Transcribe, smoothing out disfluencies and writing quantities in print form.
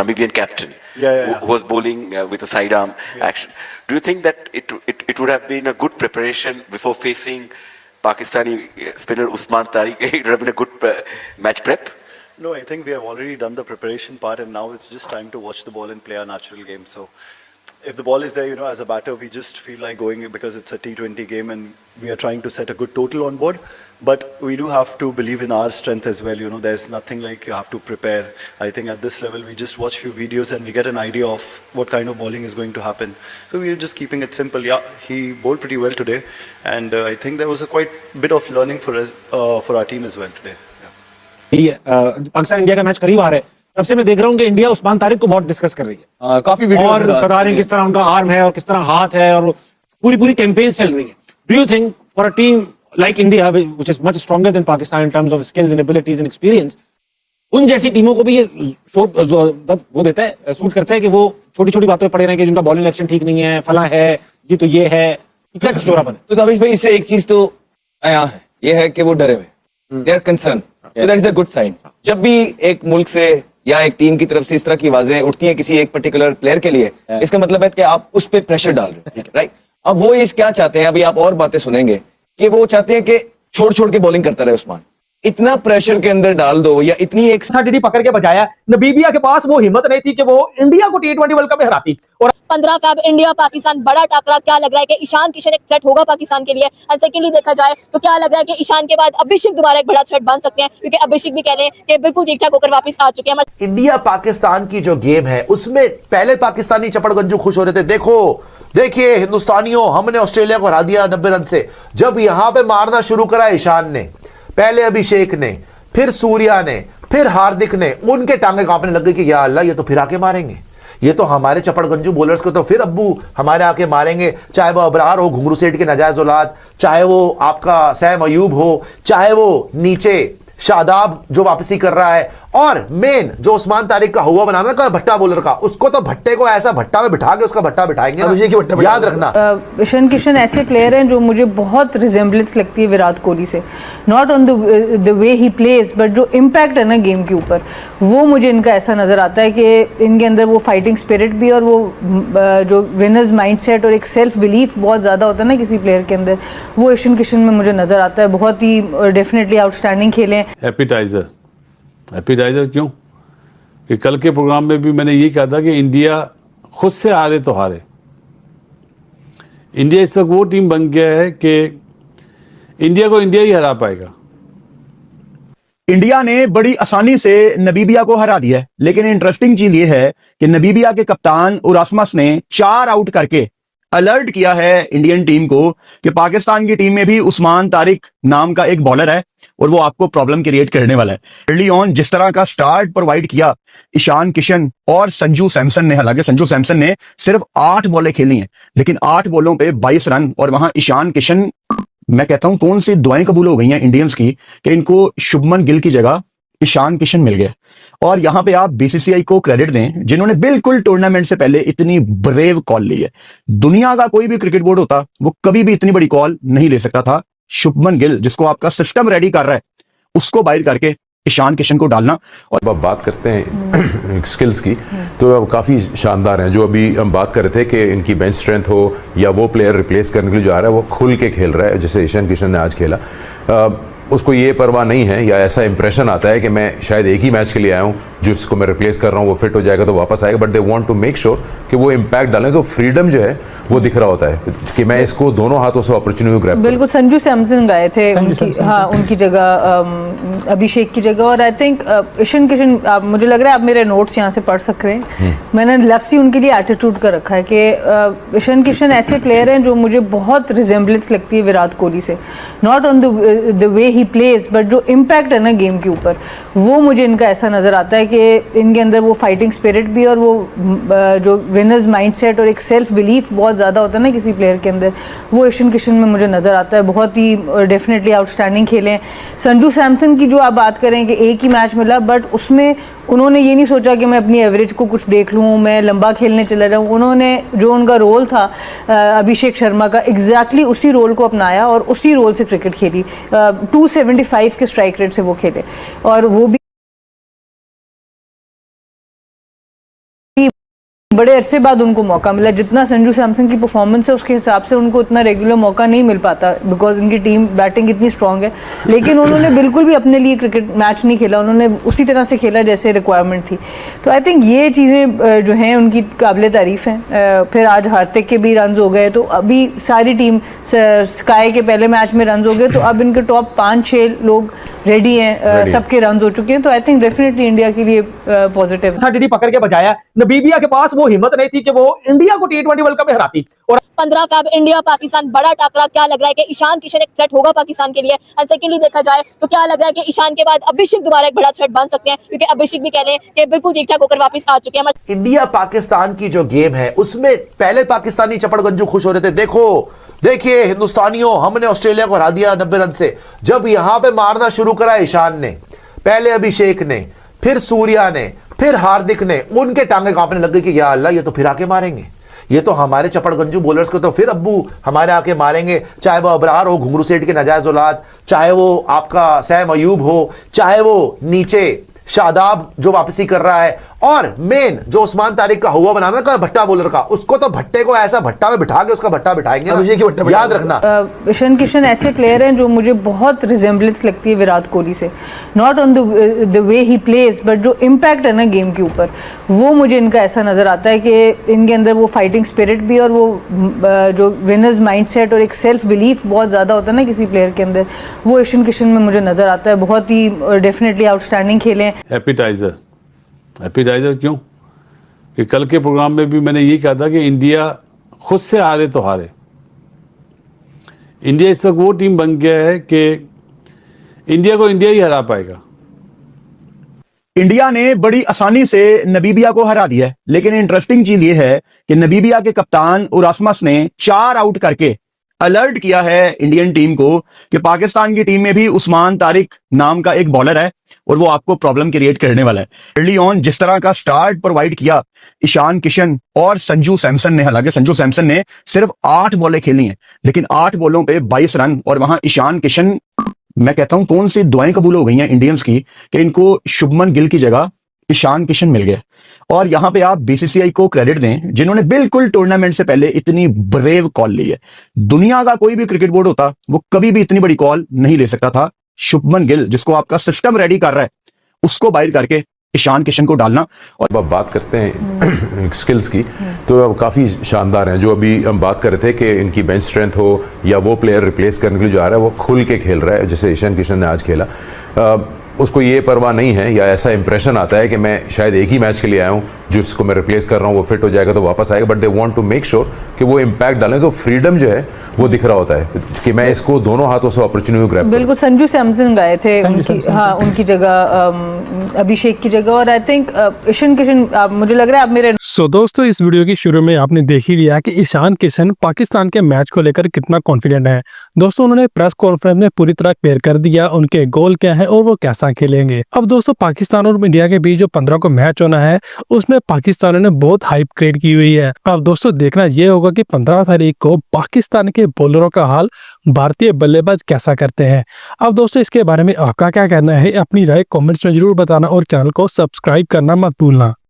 Namibian captain, who was bowling with a sidearm action. Do you think that it would have been a good preparation before facing Pakistani spinner Usman Tariq? It would have been a good match prep? No, I think we have already done the preparation part, and now it's just time to watch the ball and play our natural game. So if the ball is there, as a batter, we just feel like going because it's a T20 game and we are trying to set a good total on board. But we do have to believe in our strength as well. There's nothing like you have to prepare. I think at this level, we just watch few videos and we get an idea of what kind of bowling is going to happen. So we're just keeping it simple. Yeah, he bowled pretty well today. And I think there was a quite bit of learning for us, for our team as well today. Pakistan India का match करीब आ रहा है, तब से मैं देख रहा हूँ कि इंडिया उस्मान तारिक को बहुत डिस्कस कर रही है, काफी वीडियो और बता रहे हैं किस तरह उनका आर्म है और किस तरह हाथ है, और पूरी कैंपेन चल रही है. Do you think for a team like India which is much stronger than Pakistan in terms of skills and abilities and experience, उन जैसी टीमों को भी ये वो देता है, सूट करता है कि वो छोटी छोटी बातों पर पड़े रहे कि जिनका बॉलिंग एक्शन ठीक नहीं है, फला है, ये तो ये है, क्या चोरापन है? तो तभी भाई इससे एक चीज तो आया है, ये है कि वो डरे हुए, they are concern. So that is a good sign. जब भी एक मुल्क से या एक टीम की तरफ से इस तरह की आवाजें उठती हैं किसी एक पर्टिकुलर प्लेयर के लिए, इसका मतलब है कि आप उस पे प्रेशर डाल रहे हैं, राइट? अब वो इस क्या चाहते हैं, अभी आप और बातें सुनेंगे कि वो चाहते हैं कि छोड़ के बॉलिंग करता रहे उस्मान. इतना प्रेशर के अंदर डाल दो या इतनी एक डी पकड़ के बजाया. नबीबिया के पास वो हिम्मत नहीं थी कि वो इंडिया को T20 वर्ल्ड कप में हराती. और 15 फरवरी इंडिया पाकिस्तान बड़ा टकरा, क्या लग रहा है कि ईशान किशन एक थ्रेट होगा पाकिस्तान के लिए? एंड सेकेंडली देखा जाए तो क्या लग रहा है कि ईशान के बाद अभिषेक दोबारा एक बड़ा थ्रेट बन सकते हैं, क्योंकि अभिषेक भी कह रहे हैं कि बिल्कुल ठीक ठाक होकर वापस आ चुके हैं. इंडिया पाकिस्तान की जो गेम है उसमें पहले पाकिस्तानी चपड़गंजू खुश हो रहे थे, देखिए हिंदुस्तानियों, हमने ऑस्ट्रेलिया को हरा दिया 90 रन से. जब यहां पे मारना शुरू करा ईशान ने, पहले अभिषेक ने, फिर सूर्या ने, फिर हार्दिक ने, उनके टांगे कांपने लग गई कि या अल्लाह, ये तो फिर आके मारेंगे, ये तो हमारे चपड़गंजू बॉलर्स को तो फिर अब्बू हमारे आके मारेंगे. चाहे वो अबरार हो, घुंगरू सेठ के नाजायज औलाद, चाहे वो आपका सैम अयूब हो, चाहे वो नीचे शादाब जो वापसी कर रहा है, और मेन जो उस्मान तारिक का हुआ बनाना का भट्टा बॉलर का, उसको तो भट्टे को ऐसा भट्टा में बिठा के उसका भट्टा बिठाएंगे ना, याद रखना. ईशान किशन ऐसे प्लेयर हैं जो मुझे बहुत रिजेम्बलेंस लगती है विराट कोहली से, not on the way he plays, but जो इम्पैक्ट है ना गेम के ऊपर, वो मुझे इनका ऐसा नज़र आता है कि इनके अंदर वो फाइटिंग स्पिरिट भी और वो जो विनर्स माइंडसेट और एक सेल्फ बिलीफ बहुत ज़्यादा होता है ना किसी प्लेयर के अंदर, वो ईशान किशन में मुझे नज़र आता है. बहुत ही डेफिनेटली आउटस्टैंडिंग खेले. एपिटाइजर क्यों? कि कल के प्रोग्राम में भी मैंने ये कहा था कि इंडिया खुद से हारे तो हारे. इंडिया इस वक्त वो टीम बन गया है कि इंडिया को इंडिया ही हरा पाएगा. इंडिया ने बड़ी आसानी से नबीबिया को हरा दिया है, लेकिन इंटरेस्टिंग चीज ये है कि नबीबिया के कप्तान उरास्मस ने 4 आउट करके अलर्ट किया है इंडियन टीम को कि पाकिस्तान की टीम में भी उस्मान तारिक नाम का एक बॉलर है और वो आपको प्रॉब्लम क्रिएट करने वाला है. अर्ली ऑन जिस तरह का स्टार्ट प्रोवाइड किया ईशान किशन और संजू सैमसन ने, हालांकि संजू सैमसन ने सिर्फ 8 बॉलें खेली हैं, लेकिन 8 बॉलों पे 22 रन, और वहां ईशान किशन, मैं कहता हूं कौन सी दुआएं कबूल हो गई हैं इंडियंस की कि इनको शुभमन गिल की जगह ईशान किशन मिल गया. और यहां पे आप बीसीसीआई को क्रेडिट दें जिन्होंने बिल्कुल टूर्नामेंट से पहले इतनी ब्रेव कॉल ली है. दुनिया का कोई भी क्रिकेट बोर्ड होता वो कभी भी इतनी बड़ी कॉल नहीं ले सकता था. शुभमन गिल, जिसको आपका सिस्टम रेडी कर रहा है, उसको बाहर करके ईशान किशन को डालना. और अब बात करते हैं स्किल्स की, तो काफ़ी शानदार हैं. जो अभी हम बात कर रहे थे कि इनकी बेंच स्ट्रेंथ हो या वो प्लेयर रिप्लेस करने के लिए जो आ रहा है वो खुल के खेल रहा है, जैसे ईशान किशन ने आज खेला. उसको ये परवाह नहीं है या ऐसा इंप्रेशन आता है कि मैं शायद एक ही मैच के लिए आया हूँ, जिसको मैं रिप्लेस कर रहा हूँ वो फिट हो जाएगा तो वापस आएगा. But they want to make sure कि वो इम्पैक्ट डालें. तो फ्रीडम जो है वो दिख रहा होता है कि मैं इसको दोनों हाथों से अपॉर्चुनिटी ग्रैब. बिल्कुल, संजू सैमसन गए थे उनकी जगह, अभिषेक की जगह. और आई थिंक ईशान किशन, मुझे लग रहा है आप मेरे नोट्स यहाँ से पढ़ सक रहे हैं, मैंने लफ्ज़ ही उनके लिए एटीट्यूड का रखा है कि ईशान किशन ऐसे प्लेयर हैं जो मुझे बहुत रिजेम्बलेंस लगती है विराट कोहली से, not on the way he plays, but जो इम्पैक्ट है ना गेम के ऊपर, वो मुझे इनका ऐसा नज़र आता है कि इनके अंदर वो फाइटिंग स्पिरिट भी और वो जो विनर्स माइंडसेट और एक सेल्फ बिलीफ बहुत ज़्यादा होता है ना किसी प्लेयर के अंदर, वो ईशान किशन में मुझे नज़र आता है. बहुत ही डेफिनेटली आउटस्टैंडिंग खेले. संजू सैमसन की जो आप बात करें कि एक ही मैच मिला, बट उसमें उन्होंने ये नहीं सोचा कि मैं अपनी एवरेज को कुछ देख लूँ, मैं लंबा खेलने चला रहा हूँ. उन्होंने जो उनका रोल था अभिषेक शर्मा का, एग्जैक्टली उसी रोल को अपनाया और उसी रोल से क्रिकेट खेली. 275 के स्ट्राइक रेट से वो खेले, और वो भी बड़े अरसे बाद उनको मौका मिला। जितना संजू सैमसन की परफॉर्मेंस है उसके हिसाब से उनको उतना रेगुलर मौका नहीं मिल पाता, बिकॉज उनकी टीम बैटिंग इतनी स्ट्रांग है। लेकिन उन्होंने बिल्कुल भी अपने लिए क्रिकेट मैच नहीं खेला, उन्होंने उसी तरह से खेला जैसे रिक्वायरमेंट थी। तो आई थिंक ये चीज़ें जो हैं उनकी काबिल तारीफ़ हैं। फिर आज हार्दिक के भी रन हो गए, तो अभी सारी टीम, स्काई के पहले मैच में रन हो गए, तो अब इनके टॉप 5-6 लोग रेडी हैं, सबके रन हो चुके हैं। तो आई थिंक डेफिनेटली इंडिया के लिए पॉजिटिव। डीडी पकड़ के बजाया, नबीबिया के पास वो हिम्मत नहीं थी कि वो इंडिया को T20 वर्ल्ड कप में हराती। और 15 फेब इंडिया पाकिस्तान बड़ा टाकरा, क्या लग रहा है कि ईशान किशन एक थ्रेट होगा पाकिस्तान के लिए? एंड सेकेंडली देखा जाए तो क्या लग रहा है कि ईशान के बाद अभिषेक दोबारा एक बड़ा थ्रेट बन सकते हैं, क्योंकि अभिषेक भी कह रहे हैं कि बिल्कुल ठीक ठाक होकर वापस आ चुके हैं। इंडिया पाकिस्तान की जो गेम है उसमें पहले पाकिस्तानी चपड़गंजू खुश हो रहे थे, देखो देखिए हिंदुस्तानियों, हमने ऑस्ट्रेलिया को हरा दिया 90 रन से। जब यहां पे मारना शुरू करा ईशान ने, पहले अभिषेक ने, फिर सूर्या ने, फिर हार्दिक ने, उनके टांगे कांपने लग गई कि या अल्लाह, ये तो फिर आके मारेंगे, ये तो हमारे चपड़गंजू बॉलर्स को तो फिर अब्बू हमारे आके मारेंगे। चाहे वो अबरार हो, घुंगरू सेठ के नाजायज औलाद, चाहे वो आपका सैम अयूब हो, चाहे वो नीचे शादाब जो वापसी कर रहा है, और मेन जो उस्मान तारिक का हुआ बनाना का भट्टा बॉलर का, उसको तो भट्टे को ऐसा भट्टा में बिठा के उसका भट्टा बिठाएंगे ना, याद रखना। ईशान किशन ऐसे प्लेयर हैं जो मुझे बहुत रिजेम्बलेंस लगती है विराट कोहली से, not on the way he plays, but जो इम्पैक्ट है ना गेम के ऊपर, वो मुझे इनका ऐसा नजर आता है कि इनके अंदर वो फाइटिंग स्पिरिट भी और वो जो विनर्स माइंडसेट और एक सेल्फ बिलीफ बहुत ज़्यादा होता है ना किसी प्लेयर के अंदर, वो ईशान किशन में मुझे नजर आता है। बहुत ही डेफिनेटली आउटस्टैंडिंग खेले हैं। एपिटाइजर क्यों? कि कल के प्रोग्राम में भी मैंने ये कहा था कि इंडिया खुद से हारे तो हारे। इंडिया इस वक्त वो टीम बन गया है कि इंडिया को इंडिया ही हरा पाएगा। इंडिया ने बड़ी आसानी से नबीबिया को हरा दिया है, लेकिन इंटरेस्टिंग चीज ये है कि नबीबिया के कप्तान उरास्मस ने 4 आउट करके अलर्ट किया है इंडियन टीम को कि पाकिस्तान की टीम में भी उस्मान तारिक नाम का एक बॉलर है और वो आपको प्रॉब्लम क्रिएट करने वाला है। अर्ली ऑन जिस तरह का स्टार्ट प्रोवाइड किया ईशान किशन और संजू सैमसन ने, हालांकि संजू सैमसन ने सिर्फ 8 बॉलें खेली हैं, लेकिन 8 बॉलों पे 22 रन, और वहां ईशान किशन, मैं कहता हूं कौन सी दुआएं कबूल हो गई हैं इंडियंस की कि इनको शुभमन गिल की जगह ईशान किशन मिल गया। और यहां पे आप बीसीसीआई को क्रेडिट दें जिन्होंने बिल्कुल टूर्नामेंट से पहले इतनी ब्रेव कॉल ली है। दुनिया का कोई भी क्रिकेट बोर्ड होता वो कभी भी इतनी बड़ी कॉल नहीं ले सकता था। शुभमन गिल जिसको आपका सिस्टम रेडी कर रहा है, उसको बाहर करके ईशान किशन को डालना। और अब बात करते हैं स्किल्स की, तो काफ़ी शानदार हैं। जो अभी हम बात कर रहे थे कि इनकी बेंच स्ट्रेंथ हो या वो प्लेयर रिप्लेस करने के लिए जो आ रहा है वो खुल के खेल रहा है, जैसे ईशान किशन ने आज खेला। उसको ये परवाह नहीं है या ऐसा इंप्रेशन आता है कि मैं शायद एक ही मैच के लिए आया हूँ, जिसको मैं रिप्लेस कर रहा हूँ वो फिट हो जाएगा तो वापस आएगा, but they want to make sure कि वो इम्पैक्ट डालें। तो फ्रीडम जो है वो दिख रहा होता है कि मैं इसको दोनों हाथों से अपॉर्चुनिटी ग्रैब। बिल्कुल, संजू सैमसन गए थे उनकी जगह, अभिषेक की जगह, और आई थिंक ईशान किशन, मुझे लग रहा है आप मेरे दोस्तों इस वीडियो की शुरू में आपने देख ही लिया कि ईशान किशन पाकिस्तान के मैच को लेकर कितना कॉन्फिडेंट है। दोस्तों उन्होंने प्रेस कॉन्फ्रेंस में पूरी तरह क्लियर कर दिया उनके गोल क्या है और वो कैसा खेलेंगे। अब दोस्तों पाकिस्तान और इंडिया के बीच जो 15 को मैच होना है उसमें पाकिस्तान ने बहुत हाइप क्रिएट की हुई है। अब दोस्तों देखना यह होगा कि 15 तारीख को पाकिस्तान के बॉलरों का हाल भारतीय बल्लेबाज कैसा करते हैं। अब दोस्तों इसके बारे में आपका क्या कहना है, अपनी राय कमेंट्स में जरूर बताना और चैनल को सब्सक्राइब करना मत भूलना।